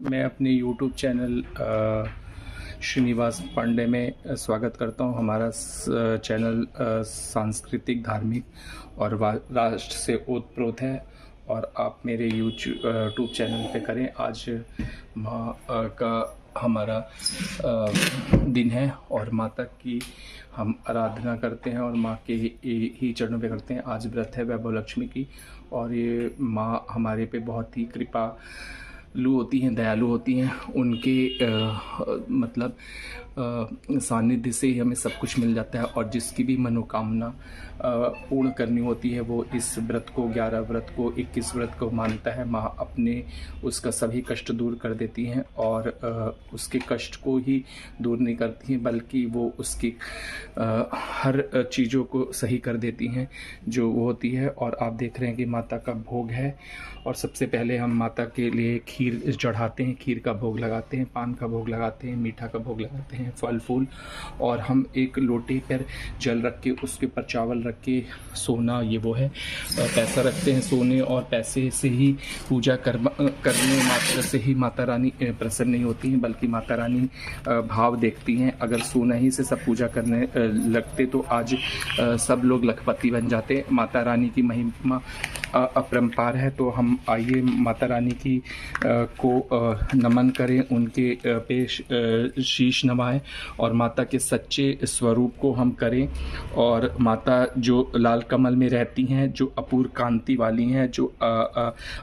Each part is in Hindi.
मैं अपने YouTube चैनल श्रीनिवास पांडे में स्वागत करता हूं। हमारा चैनल सांस्कृतिक, धार्मिक और राष्ट्र से ओतप्रोत है और आप मेरे यूट्यूब चैनल पे करें। आज माँ का हमारा दिन है और माता की हम आराधना करते हैं और माँ के ही चरणों पे करते हैं। आज व्रत है वैभव लक्ष्मी की और ये माँ हमारे पे बहुत ही कृपालु होती हैं, दयालु होती हैं। उनके मतलब सानिध्य से ही हमें सब कुछ मिल जाता है और जिसकी भी मनोकामना पूर्ण करनी होती है वो इस व्रत को, 11 व्रत को, 21 व्रत को मानता है। माँ अपने उसका सभी कष्ट दूर कर देती हैं और उसके कष्ट को ही दूर नहीं करती हैं बल्कि वो उसकी हर चीज़ों को सही कर देती हैं जो वो होती है। और आप देख रहे हैं कि माता का भोग है और सबसे पहले हम माता के लिए खीर चढ़ाते हैं, खीर का भोग लगाते हैं, पान का भोग लगाते हैं, मीठा का भोग लगाते हैं, फल फूल, और हम एक लोटे पर जल रख के उसके ऊपर चावल रख के, सोना ये वो है, पैसा रखते हैं। सोने और पैसे से ही पूजा करने मात्र से ही माता रानी प्रसन्न नहीं होती हैं बल्कि माता रानी भाव देखती हैं। अगर सोना ही से सब पूजा करने लगते तो आज सब लोग लखपति बन जाते। माता रानी की महिमा अपरंपार है। तो हम आइए माता रानी की को नमन करें, उनके पे शीश नवाएं और माता के सच्चे स्वरूप को हम करें। और माता जो लाल कमल में रहती हैं, जो अपूर्व कांति वाली हैं, जो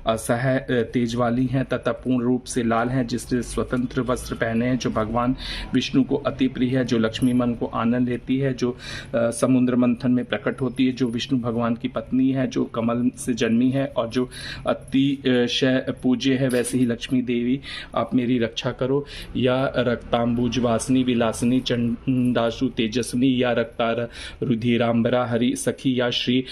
असह तेज वाली हैं तथा पूर्ण रूप से लाल हैं, जिसने स्वतंत्र वस्त्र पहने हैं, जो भगवान विष्णु को अति प्रिय है, जो लक्ष्मी मन को आनंद लेती है, जो समुद्र मंथन में प्रकट होती है, जो विष्णु भगवान की पत्नी है, जो कमल से जन्मी है और जो अतिशय पूज्य है, वैसे ही लक्ष्मी देवी आप मेरी रक्षा करो। या रक्तांबुज वासनी विलासनी चंडासु तेजस्विनी, या रक्तार रुधिरांबरा हरि सखी, या श्री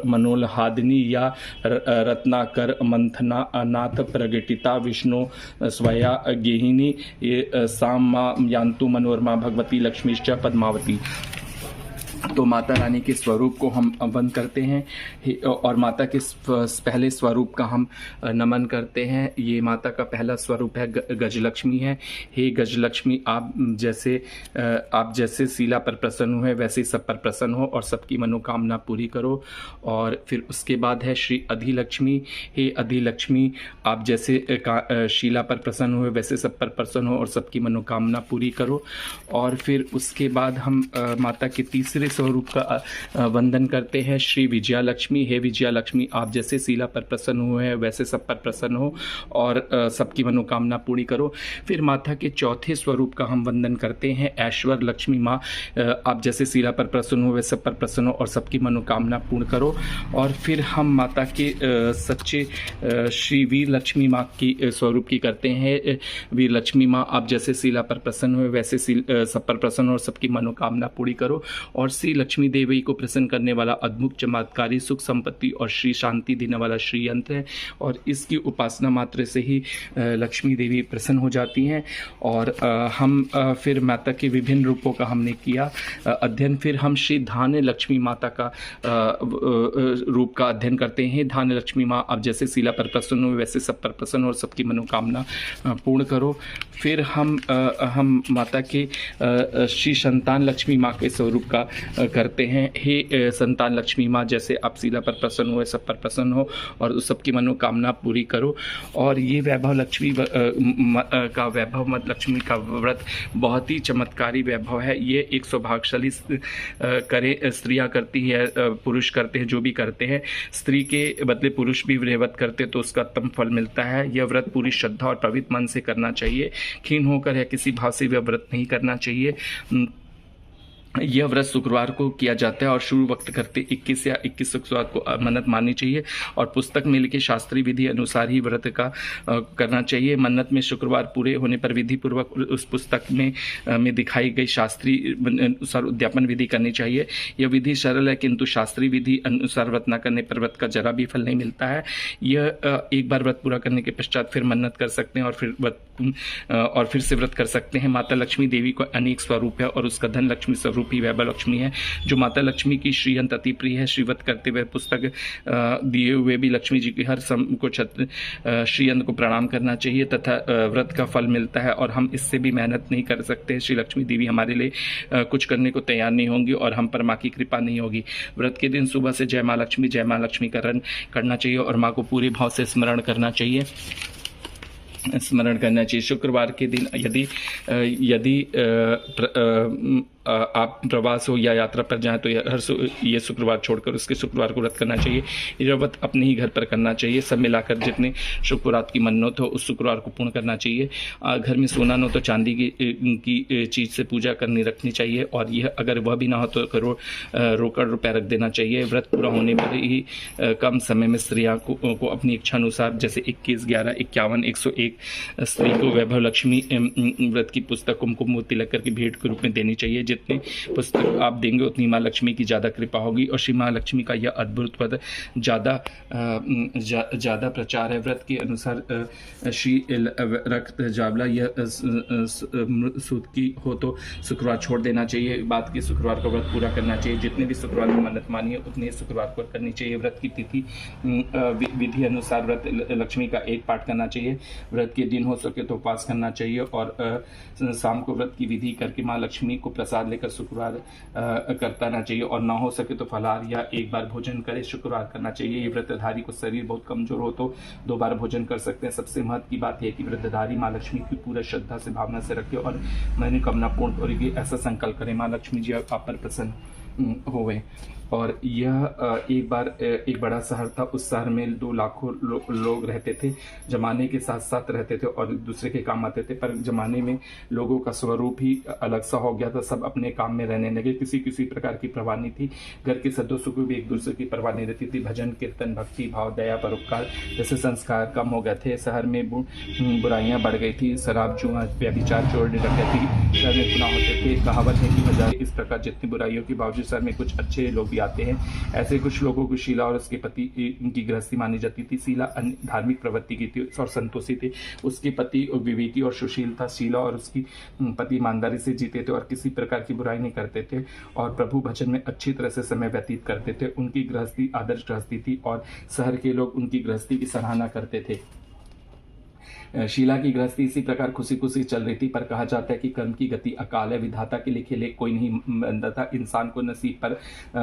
मनोल्हादिनी, या रत्नाकर मंथना अनाथ प्रगटिता विष्णु स्वया गेहिनी, ये साम यान्तु मनोरमा भगवती लक्ष्मीश्च पद्मावती। तो माता रानी के स्वरूप को हम वंदन करते हैं और माता के पहले स्वरूप का हम नमन करते हैं। ये माता का पहला स्वरूप है गजलक्ष्मी है। हे गजलक्ष्मी, आप जैसे शीला पर प्रसन्न हुए वैसे सब पर प्रसन्न हो और सबकी मनोकामना पूरी करो। और फिर उसके बाद है श्री अधिलक्ष्मी। हे अधिलक्ष्मी, आप जैसे शीला पर प्रसन्न हुए वैसे सब पर प्रसन्न हो और सबकी मनोकामना पूरी करो। और फिर उसके बाद हम माता के तीसरे स्वरूप का वंदन करते हैं, श्री विजया लक्ष्मी। हे विजया लक्ष्मी, आप जैसे शीला पर प्रसन्न हुए हैं वैसे सब पर प्रसन्न हो और सबकी मनोकामना पूरी करो। फिर माता के चौथे स्वरूप का हम वंदन करते हैं, ऐश्वर लक्ष्मी। माँ, आप जैसे शीला पर प्रसन्न हुए सब पर प्रसन्न हो और सबकी मनोकामना पूर्ण करो। और फिर हम माता के सच्चे श्री वीर लक्ष्मी माँ की स्वरूप की करते हैं। वीर लक्ष्मी माँ, आप जैसे शीला पर प्रसन्न हुए वैसे सब पर प्रसन्न हो और सबकी मनोकामना पूरी करो। और श्री लक्ष्मी देवी को प्रसन्न करने वाला अद्भुत चमत्कारी सुख संपत्ति और श्री शांति देने वाला श्री यंत्र है और इसकी उपासना मात्र से ही लक्ष्मी देवी प्रसन्न हो जाती हैं। और हम फिर माता के विभिन्न रूपों का हमने किया अध्ययन। फिर हम श्री धान्य लक्ष्मी माता का रूप का अध्ययन करते हैं। धान्य लक्ष्मी माँ, आप जैसे शीला पर प्रसन्न हो वैसे सब पर प्रसन्न हो और सबकी मनोकामना पूर्ण करो। फिर हम माता के श्री संतान लक्ष्मी माँ के स्वरूप का करते हैं। हे संतान लक्ष्मी माँ, जैसे आप शीला पर प्रसन्न हो सब पर प्रसन्न हो और सबकी मनोकामना पूरी करो। और ये वैभव लक्ष्मी का वैभव मत लक्ष्मी का व्रत बहुत ही चमत्कारी वैभव है। ये एक सौभाग्यशाली स्त्रियाँ करती है, पुरुष करते हैं, जो भी करते हैं। स्त्री के बदले पुरुष भी व्रत करते तो उसका उत्तम फल मिलता है। यह व्रत पूरी श्रद्धा और पवित्र मन से करना चाहिए। क्षीण होकर या किसी भाव से यह व्रत नहीं करना चाहिए। यह व्रत शुक्रवार को किया जाता है और शुरू वक्त करते 21 या 21 शुक्रवार को मन्नत माननी चाहिए और पुस्तक में लिखे शास्त्रीय विधि अनुसार ही व्रत का करना चाहिए। मन्नत में शुक्रवार पूरे होने पर विधि पूर्वक उस पुस्तक में दिखाई गई शास्त्रीय अनुसार उद्यापन विधि करनी चाहिए। यह विधि सरल है किंतु शास्त्रीय विधि अनुसार व्रत न करने पर व्रत का जरा भी फल नहीं मिलता है। यह एक बार व्रत पूरा करने के पश्चात फिर मन्नत कर सकते हैं और फिर व्रत और फिर से व्रत कर सकते हैं। माता लक्ष्मी देवी को अनेक स्वरूप है और उसका धन लक्ष्मी स्वरूप ही वैभव लक्ष्मी है। जो माता लक्ष्मी की श्रीयंत अति प्रिय है, श्रीवत करते हुए पुस्तक दिए हुए भी लक्ष्मी जी की हर सम को श्रीयंत को प्रणाम करना चाहिए तथा व्रत का फल मिलता है। और हम इससे भी मेहनत नहीं कर सकते, श्री लक्ष्मी देवी हमारे लिए कुछ करने को तैयार नहीं होंगी और हम पर माँ की कृपा नहीं होगी। व्रत के दिन सुबह से जय माँ लक्ष्मी करना चाहिए और माँ को पूरे भाव से स्मरण करना चाहिए। शुक्रवार के दिन यदि आप प्रवास हो या यात्रा पर जाएं तो ये शुक्रवार छोड़कर उसके शुक्रवार को व्रत करना चाहिए। ये व्रत अपने ही घर पर करना चाहिए। सब मिलाकर जितने शुक्रवार की मन्नत हो उस शुक्रवार को पूर्ण करना चाहिए। घर में सोना न हो तो चांदी की चीज़ से पूजा करनी रखनी चाहिए और यह अगर वह भी ना हो तो रोकड़ रुपया रख देना चाहिए। व्रत पूरा होने पर ही कम समय में स्त्रियाँ को अपनी इच्छा अनुसार जैसे 21, 11, 51, 101 स्त्री को वैभव लक्ष्मी व्रत की पुस्तक कुमकुम तिलक करके भेंट के रूप में देनी चाहिए। जितनी पुस्तक आप देंगे उतनी माँ लक्ष्मी की ज़्यादा कृपा होगी और श्री माँ लक्ष्मी का यह अद्भुत पद ज़्यादा प्रचार है। व्रत के अनुसार श्री रक्त जावला यह सूद की हो तो शुक्रवार छोड़ देना चाहिए। बाद के शुक्रवार का व्रत पूरा करना चाहिए। जितने भी शुक्रवार की मन्नत मानी है उतने शुक्रवार को करनी चाहिए। व्रत की तिथि विधि अनुसार व्रत लक्ष्मी का एक पाठ करना चाहिए। व्रत के दिन हो सके तो उपवास करना चाहिए और शाम को व्रत की विधि करके माँ लक्ष्मी को प्रसाद लेकर शुक्रवार करता रहना चाहिए और ना हो सके तो फलाहार या एक बार भोजन करे शुक्रवार करना चाहिए। ये व्रतधारी को शरीर बहुत कमजोर हो तो 2 बार भोजन कर सकते हैं। सबसे महत्व की बात है कि व्रतधारी माँ लक्ष्मी की पूरा श्रद्धा से भावना से रखे और मनोकामना पूर्ण करेगी ऐसा संकल्प करें। माँ लक्ष्मी जी आप पर प्रसन्न होवे। और यह एक बार एक बड़ा शहर था। उस शहर में 2 लाखों लोग रहते थे। जमाने के साथ साथ रहते थे और दूसरे के काम आते थे, पर जमाने में लोगों का स्वरूप ही अलग सा हो गया था। सब अपने काम में रहने लगे। किसी प्रकार की परवाह नहीं थी। घर के सदस्यों को भी एक दूसरे की परवाह नहीं रहती थी। भजन कीर्तन भक्ति भाव दया परोपकार जैसे संस्कार कम हो गए थे। शहर में बुराइयां बढ़ गई थी। शराब जुआ व्यभिचार चोर डकैती शहर में गुनाह होते थे। कहावत है कि बजाय इस प्रकार जितनी बुराइयों के बावजूद शहर में कुछ अच्छे लोग आते हैं। ऐसे कुछ लोगों को शीला और उसके पति की गृहस्थी मानी जाती थी। शीला धार्मिक प्रवृत्ति की थी और संतोषी थी। उसके पति विवेकी और सुशील था। शीला और उसकी पति ईमानदारी से जीते थे और किसी प्रकार की बुराई नहीं करते थे और प्रभु भजन में अच्छी तरह से समय व्यतीत करते थे। उनकी गृहस्थी आदर्श गृहस्थी थी और शहर के लोग उनकी गृहस्थी की सराहना करते थे। शीला की गृहस्थी इसी प्रकार खुशी खुशी चल रही थी, पर कहा जाता है कि कर्म की गति अकाल है। विधाता के लिखे लेख कोई नहीं बनता। इंसान को नसीब पर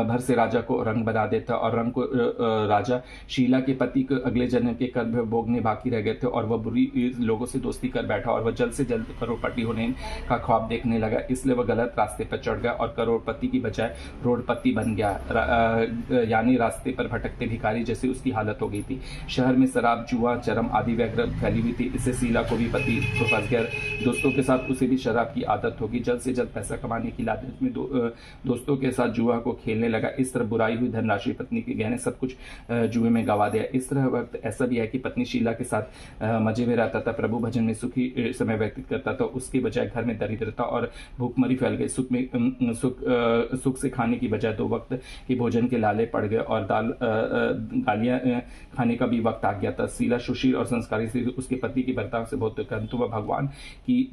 भर से राजा को रंग बना देता और रंग को राजा। शीला के पति को अगले जन्म के कर्म भोगने बाकी रह गए थे और वह बुरी लोगों से दोस्ती कर बैठा और वह जल्द से जल्द करोड़पति होने का ख्वाब देखने लगा। इसलिए वह गलत रास्ते पर चढ़ गया और करोड़पति की बजाय रोडपति बन गया, यानी रास्ते पर भटकते भिखारी जैसी उसकी हालत हो गई थी। शहर में शराब जुआ चरम आदि वगैरह फैली हुई थी। इससे शीला को भी पति तो फंस गया। दोस्तों के साथ उसे भी शराब की आदत होगी। जल्द से जल्द पैसा कमाने की लालच में दोस्तों के साथ जुआ को खेलने लगा। इस तरह बुराई हुई। धनराशि पत्नी के गहने सब कुछ जुए में गवा दिया। इस तरह वक्त ऐसा भी है कि पत्नी शीला के साथ मजे में रहता था, प्रभु भजन में सुखी समय व्यतीत करता था। उसके बजाय घर में दरिद्रता और भूखमरी फैल गई। सुख से खाने की बजाय 2 वक्त के भोजन के लाले पड़ गए और गालियां खाने का भी वक्त आ गया था। शीला सुशील और संस्कारी से उसके पति की बर्ताव से बहुत परंतु वह भगवान की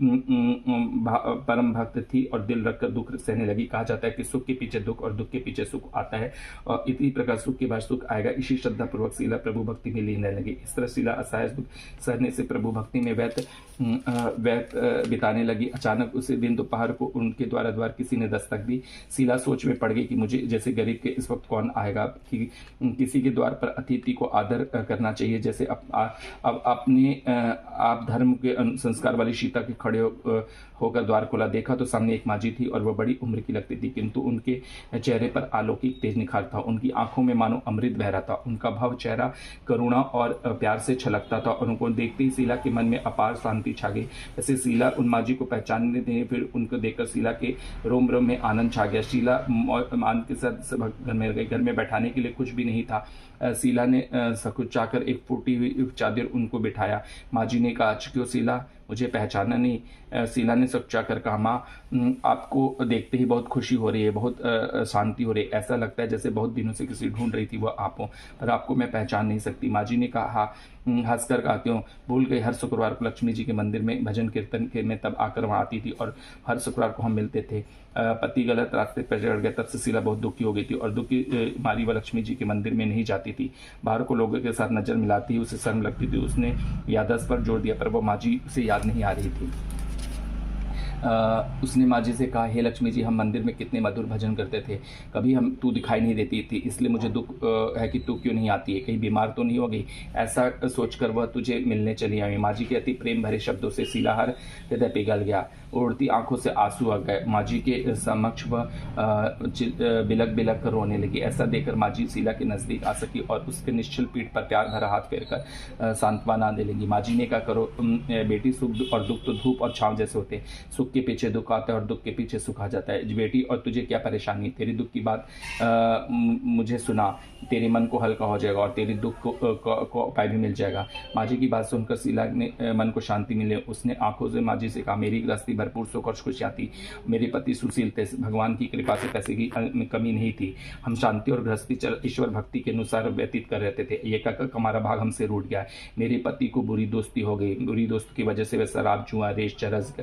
परम भक्त थी और दिल रखकर दुख सहने लगी। कहा जाता है कि सुख के पीछे दुख और दुख के पीछे सुख आता है और इसी प्रकार सुख के बाद सुख आएगा। इसी श्रद्धा पूर्वक शीला प्रभु भक्ति में लीन रहने लगी। इस तरह शीला असहाय दुख सहने से प्रभु भक्ति में व्यर्थ बिताने लगी। अचानक उसी दिन दोपहर को उनके द्वार किसी ने दस्तक दी। शीला सोच में पड़ गई कि मुझे जैसे गरीब के इस वक्त कौन आएगा। कि किसी के द्वार पर अतिथि को आदर करना चाहिए। जैसे अब अपने आप धर्म के संस्कार वाली सीता के खड़े होकर द्वार खोला। देखा तो सामने एक माजी थी और वह बड़ी उम्र की लगती थी, किंतु उनके चेहरे पर अलौकिक तेज निखार था। उनकी आंखों में मानो अमृत बह रहा था। उनका भाव चेहरा करुणा और प्यार से छलकता था और उनको देखते ही शीला के मन में अपार शांति छा गई। ऐसे शीला उन माजी को पहचानने देने फिर उनको देखकर शीला के रोम रोम में आनंद छा गया। शीला आनंद के साथ घर में गई। घर में बैठाने के लिए कुछ भी नहीं था। शीला ने सकुचाकर एक फूटी हुई चादर उनको बिठाया। माजी ने कहा, क्यों शीला, मुझे पहचाना नहीं? शीला ने सकुचाकर कहा, माँ आपको देखते ही बहुत खुशी हो रही है, बहुत शांति हो रही है। ऐसा लगता है जैसे बहुत दिनों से किसी ढूंढ रही थी वह आप हो, पर आपको मैं पहचान नहीं सकती। माजी ने कहा, हंसकर कहती हूँ, भूल गई हर शुक्रवार को लक्ष्मी जी के मंदिर में भजन कीर्तन के में तब आकर वहाँ आती थी और हर शुक्रवार को हम मिलते थे। पति गलत रास्ते पर चढ़ गया तब से शीला बहुत दुखी हो गई थी और दुखी मारी वह लक्ष्मी जी के मंदिर में नहीं जाती थी। बाहर को लोगों के साथ नजर मिलाती उसे शर्म लगती थी। उसने याददाश्त पर जोर दिया पर वो माँ जी उसे याद नहीं आ रही थी। उसने माँ जी से कहा, हे लक्ष्मी जी, हम मंदिर में कितने मधुर भजन करते थे, कभी हम तू दिखाई नहीं देती थी, इसलिए मुझे दुख है कि तू क्यों नहीं आती है, कहीं बीमार तो नहीं हो गई। ऐसा सोचकर वह तुझे मिलने चली आई। माँ जी के अति प्रेम भरे शब्दों से शीला हर हृदय पिघल गया। उड़ती आंखों से आंसू आ गए। माँ जी के समक्ष वह बिलक बिलक कर रोने लगी। ऐसा देखकर माँ जी शीला के नजदीक आ सकी और उसके निश्चल पीठ पर प्यार भरा हाथ फेर कर सांत्वना दे लगी। माँ जी ने कहा, करो बेटी, सुख और दुख तो धूप और छांव जैसे होते, सुख के पीछे दुख आता है और दुख के पीछे सुख आ जाता है। बेटी, और तुझे क्या परेशानी, तेरी दुख की बात मुझे सुना, तेरे मन को हल्का हो जाएगा और तेरी दुख को उपाय भी मिल जाएगा। माँ जी की बात सुनकर शीला ने मन को शांति मिले। उसने आंखों से माँ जी से कहा, मेरी गृहस्थी भरपूर सुख और खुशियाँ थी, मेरे पति सुशील थे, भगवान की कृपा से पैसे की कमी नहीं थी, हम शांति और गृहस्थी ईश्वर भक्ति के अनुसार व्यतीत कर रहते थे। ये कहकर हमारा भाग हमसे रूठ गया। मेरे पति को बुरी दोस्ती हो गई। बुरी दोस्ती की वजह से वे शराब, जुआ, रेस, चरस,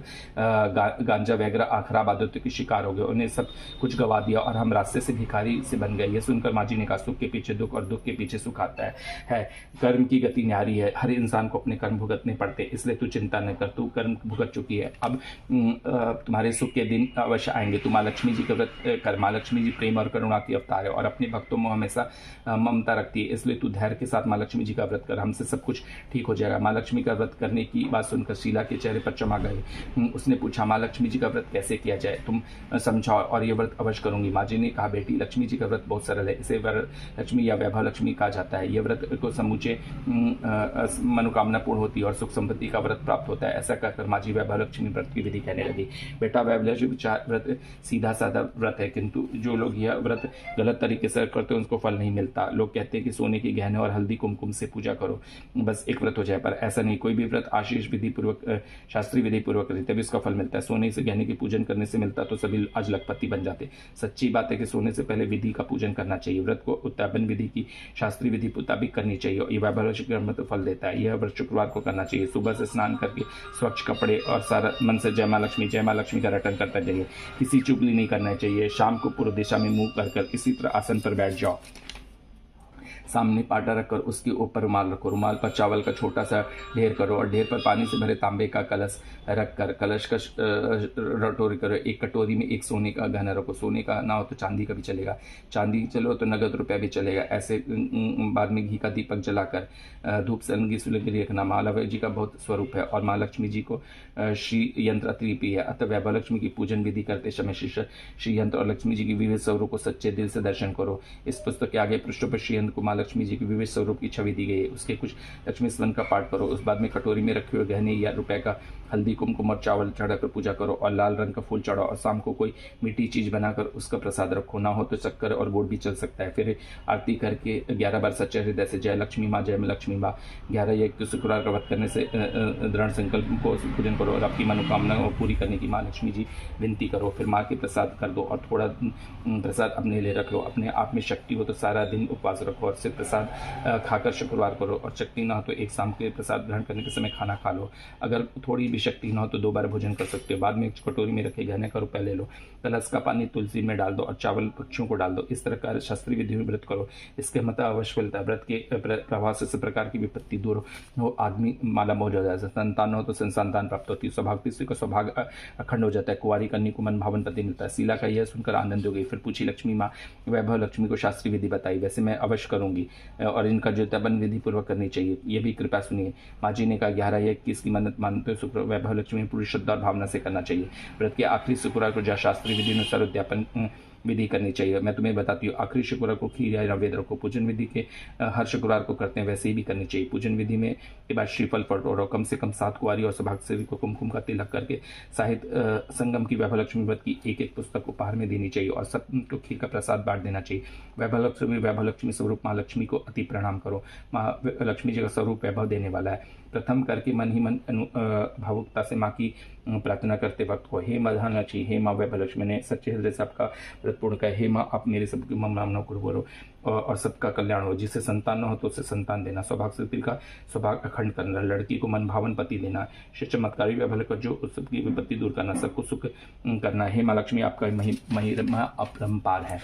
गांजा वगैरह खराब आदतों के शिकार हो गए। उन्हें सब कुछ गवा दिया और हम रास्ते से भिखारी से बन गए। यह सुनकर माँ जी ने कहा, सुख के पीछे दुख और दुख के पीछे सुख आता है। कर्म की गति न्यारी है, हर इंसान को अपने कर्म भुगतने पड़ते, इसलिए तू चिंता न कर, तू कर्म भुगत चुकी है। अब तुम्हारे सुख के दिन अवश्य आएंगे। तू माँ लक्ष्मी जी का व्रत कर। माँ लक्ष्मी जी प्रेम और करुणा की अवतार है और अपने भक्तों में हमेशा ममता रखती है, इसलिए तू धैर्य के साथ माँ लक्ष्मी जी का व्रत कर, हमसे सब कुछ ठीक हो जाएगा। माँ लक्ष्मी का व्रत करने की बात सुनकर शीला के चेहरे पर चमक गए। उसने पूछा, माँ लक्ष्मी जी का व्रत कैसे किया जाए, तुम समझाओ और ये व्रत अवश्य करूंगी। माँ जी ने कहा, बेटी, लक्ष्मी जी का व्रत बहुत सरल है, इसे व्रत लक्ष्मी या वैभव लक्ष्मी कहा जाता है। यह व्रत को समूचे मनोकामना पूर्ण होती है और सुख संपत्ति का व्रत प्राप्त होता है। ऐसा कहकर माँ जी वैभव लक्ष्मी व्रत की विधि कहने लगी। बेटा, वैभव लक्ष्मी व्रत सीधा साधा व्रत है, किंतु जो लोग यह व्रत गलत तरीके से करते हैं उनको फल नहीं मिलता। लोग कहते हैं कि सोने के गहने और हल्दी कुमकुम से पूजा करो, बस एक व्रत हो जाए, पर ऐसा नहीं। कोई भी व्रत आशीष विधि पूर्वक, शास्त्रीय विधि पूर्वक करें तभी उसका फल मिलता है। सोने से गहने की पूजन करने से मिलता तो सभी आज लखपति बन जाते। सच्ची बात है कि सोने से पहले विधि का पूजन करना चाहिए। व्रत को उत्तापन विधि की शास्त्रीय विधि मुताबिक करनी चाहिए और ये वैभव कर्म तो फल देता है। यह व्रत शुक्रवार को करना चाहिए। सुबह से स्नान करके स्वच्छ कपड़े और सारा मन से जय माँ लक्ष्मी का रटन करता जाइए। किसी चुगली नहीं करना चाहिए। शाम को पूर्व दिशा में मुंह कर इसी तरह आसन पर बैठ जाओ। सामने पाटा रखकर उसके ऊपर रुमाल रखो। रुमाल पर चावल का छोटा सा ढेर करो और ढेर पर पानी से भरे तांबे का कलश रखकर कलश का रटोरी करो। एक कटोरी में एक सोने का गहना रखो। सोने का ना हो तो चांदी का भी चलेगा, चांदी चलो तो नगद रुपया भी चलेगा। ऐसे बाद में घी का दीपक जलाकर धूप संगी सुलगी रखना। माँ लक्ष्मी जी का बहुत स्वरूप है और माँ लक्ष्मी जी को श्री यंत्र अति प्रिय है। अतः वैभव लक्ष्मी की पूजन विधि करते समय श्री यंत्र और लक्ष्मी जी की विविध स्वरूप को सच्चे दिल से दर्शन करो। इस पुस्तक के आगे पृष्ठों पर श्री यंत्र को लक्ष्मी जी की विविध स्वरूप की छवि दी गई है। उसके कुछ लक्ष्मी स्मरण का पाठ करो। उस बाद में कटोरी में रखे हुए गहने या रुपए का हल्दी कुमकुम और चावल चढ़ाकर पूजा करो और लाल रंग का फूल चढ़ाओ और शाम को कोई मीठी चीज बनाकर उसका प्रसाद रखो। ना हो तो शक्कर और गुड़ भी चल सकता है। फिर आरती करके 11 बार सच्चे हृदय से जय लक्ष्मी माँ, जय लक्ष्मी माँ 11 एक शुक्रवार का व्रत करने से दृढ़ संकल्प को पूजन करो और आपकी मनोकामना को पूरी करने की माँ लक्ष्मी जी विनती करो। फिर माँ के प्रसाद कर दो और थोड़ा प्रसाद अपने लिए रख लो। अपने आप में शक्ति हो तो सारा दिन उपवास रखो और सिर्फ प्रसाद खाकर शुक्रवार करो और शक्ति ना हो तो एक शाम के प्रसाद ग्रहण करने के समय खाना खा लो। अगर थोड़ी भी शक्ति ना हो तो 2 बार भोजन कर सकते हो। बाद में एक कटोरी में रखे गहने का रुपया ले लो। कलश का पानी तुलसी में डाल दो और चावल पक्षियों को डाल दो। इस तरह का शास्त्रीय विधि में व्रत करो। इसके मत अवश्य मिलता है। व्रत के प्रभाव से सब प्रकार की विपत्ति दूर हो, आदमी माला मौज हो जाता है। संतान हो तो संतान प्राप्त होती है। सौभाग्य स्त्री का सौभाग्य अखंड हो जाता है। कुंवारी कन्या को मन भावन पति मिलता है। शीला का यह सुनकर आनंद हो गई। फिर पूछी लक्ष्मी माँ, वैभव लक्ष्मी को शास्त्रीय विधि बताई, वैसे मैं अवश्य करूंगी और इनका जो तबन विधि पूर्वक करनी चाहिए, ये भी कृपया सुनिए। माँ जी ने कहा 11 या 21 की मन्नत मानते शुक्र वैभव लक्ष्मी पूरी श्रद्धा और भावना से करना चाहिए। व्रत के आखिरी शुक्रवार को जहाँ शास्त्रीय विधि अनुसार उद्यापन विधि करनी चाहिए। मैं तुम्हें बताती हूँ, आखिरी शुक्रवार को खीर या नैवेद्य रखो। पूजन विधि के हर शुक्रवार को करते हैं वैसे ही भी करनी चाहिए। पूजन विधि में के बाद श्रीफल पटोरो, कम से कम 7 कुंवारी और सौभाग्यवती को कुमकुम का तिलक करके साहित्य संगम की वैभव लक्ष्मी व्रत की एक पुस्तक उपहार में देनी चाहिए और सबको खीर का प्रसाद बांट देना चाहिए। वैभव लक्ष्मी स्वरूप माँ लक्ष्मी को अति प्रणाम करो। माँ लक्ष्मी जी का स्वरूप वैभव देने वाला है। प्रथम करके मन ही मन भावुकता से माँ की प्रार्थना करते वक्त को, हे महालक्ष्मी, हे माँ वैभवलक्ष्मी, मैंने सच्चे हृदय से आपका व्रत पूर्ण किया। हे माँ, आप मेरे सबकी मनोकामनाओं को पूर्ण करो और सबका कल्याण हो। जिसे संतान न हो तो उसे संतान देना, सौभाग्य स्त्री का सौभाग्य अखंड करना, लड़की को मन भावन पति देना, शिव चमत्कारी वैभव कर जो सबकी विपत्ति दूर करना, सबको सुख करना। हे माँ लक्ष्मी, आपका महिमा अपरंपार है।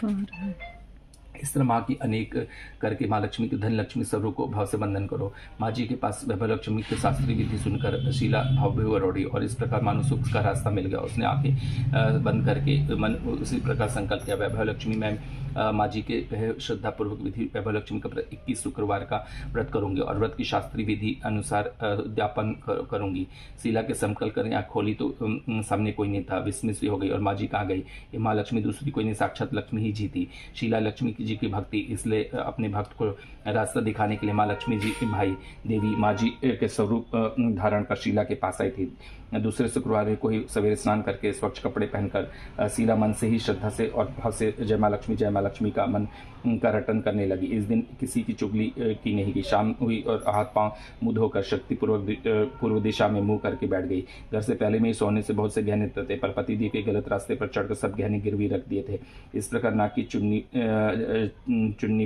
इस तरह माँ की अनेक करके माँ लक्ष्मी के धन लक्ष्मी स्वरूप को भाव से वंदन करो। माँ जी के पास वैभव लक्ष्मी के शास्त्रीय विधि सुनकर शीला भाव रोड़ी और इस प्रकार मानो सुख का रास्ता मिल गया। उसने आंखें बंद करके मन उसी प्रकार संकल्प किया, वैभव लक्ष्मी मैं माँ जी के श्रद्धापूर्वक विधि वैभव लक्ष्मी का 21 शुक्रवार का व्रत करूंगी और व्रत की शास्त्रीय विधि अनुसार उद्यापन करूंगी। शीला के संकल्प करने आँख खोली तो सामने कोई नहीं था। विस्मित सी हो गई और माँ जी कहाँ गई? ये माँ लक्ष्मी दूसरी कोई नहीं, साक्षात लक्ष्मी ही जी थी। शीला लक्ष्मी जी की भक्ति, इसलिए अपने भक्त को रास्ता दिखाने के लिए माँ लक्ष्मी जी की भाई देवी माँ जी के स्वरूप धारण कर शीला के पास आई थी। दूसरे शुक्रवार को ही सवेरे स्नान करके स्वच्छ कपड़े पहनकर शीला मन से ही श्रद्धा से और भाव से जय माँ लक्ष्मी का मन का रटन करने लगी। इस दिन किसी की चुगली की नहीं गई। शाम हुई और हाथ पांव मुंह धोकर शक्तिपूर्वक पूर्व दिशा में मुंह करके बैठ गई। घर से पहले में ही सोने से बहुत से गहने थे, पर पतिदेव के गलत रास्ते पर चढ़कर सब गहने गिरवी रख दिए थे। इस प्रकार नाक की चुन्नी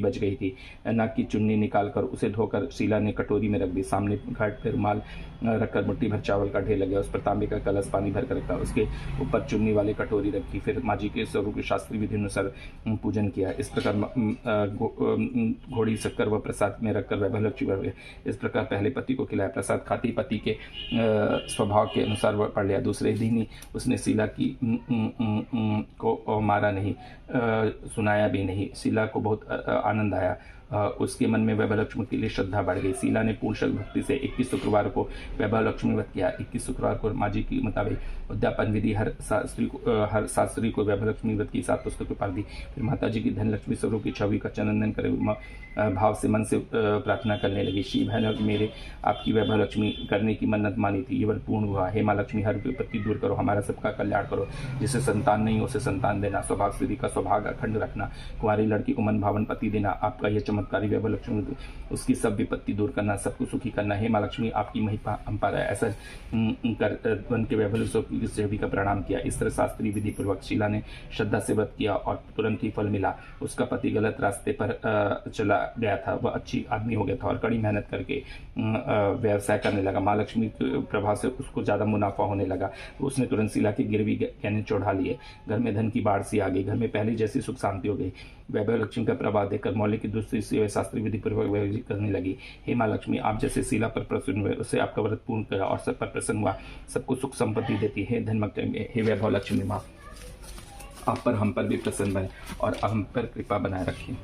बच गई थी। नाक की चुन्नी निकालकर उसे धोकर शीला ने कटोरी में रख दी। सामने घाट पर रुमाल रखकर मुट्ठी भर चावल का ढेर लगा, उस पर तांबे का कलश पानी भर कर रखा, उसके ऊपर चुन्नी वाली कटोरी रखी। फिर माँ जी के स्वरूप के शास्त्रीय विधि अनुसार पूजन किया। इस प्रकार घोड़ी शक्कर व प्रसाद में रखकर वैभव लक्ष्मी इस प्रकार पहले पति को खिलाया। प्रसाद खाती पति के स्वभाव के अनुसार वह पढ़ लिया। दूसरे दिन ही उसने शीला की को मारा नहीं, सुनाया भी नहीं। शीला को बहुत आनंद आया। उसके मन में वैभव लक्ष्मी के लिए श्रद्धा बढ़ गई। शीला ने पूर्ण भक्ति से 21 शुक्रवार को वैभव लक्ष्मी व्रत किया। 21 शुक्रवार को माँ जी की मुताबिक उद्यापन विधि हर शास्त्री को वैभव लक्ष्मी व्रत की 7 पुस्तकें पढ़ दी। फिर माता जी की धन लक्ष्मी स्वरूप की छवि का चंदन करे भाव से मन से प्रार्थना करने लगी। श्री भैरव मेरे आपकी वैभव लक्ष्मी करने की मन्नत मानी थी, ये व्रत पूर्ण हुआ। हे माँ लक्ष्मी, हर विपत्ति दूर करो, हमारा सबका कल्याण करो। जिसे संतान नहीं उसे संतान देना, सौभाग्य स्त्री का सौभाग्य अखंड रखना, कुंवारी लड़की को मन भावन पति देना, आपका यह चमत्कारी वैभव लक्ष्मी उसकी सब विपत्ति दूर करना, सबको सुखी करना। हे माँ लक्ष्मी, आपकी महिमा अपरंपार है। ऐसा कर वन के वैभव सभी का प्रणाम किया। इस तरह शास्त्रीय विधि पूर्वक शीला ने श्रद्धा से व्रत किया और तुरंत ही फल मिला। उसका पति गलत रास्ते पर चला गया था, वह अच्छी आदमी हो गया था और कड़ी मेहनत करके व्यवसाय करने लगा। माँ लक्ष्मी के प्रभाव से उसको ज़्यादा मुनाफा होने लगा। उसने तुरंत शीला के गिरवी गहने चढ़ा लिए। घर में धन की बाढ़ सी आ गई। घर में पहले जैसी सुख शांति हो गई। वैभव लक्ष्मी का प्रभाव देखकर मौलिक की दूसरी शास्त्रीय विधि पूर्वक करने लगी। हे माँ लक्ष्मी, आप जैसे शीला पर प्रसन्न हुए, उससे आपका व्रत पूर्ण करा और सब पर प्रसन्न हुआ, सबको सुख संपत्ति देती है। धनमक्त हे वैभव लक्ष्मी माँ, आप पर हम पर भी प्रसन्न बने और हम पर कृपा बनाए रखिए।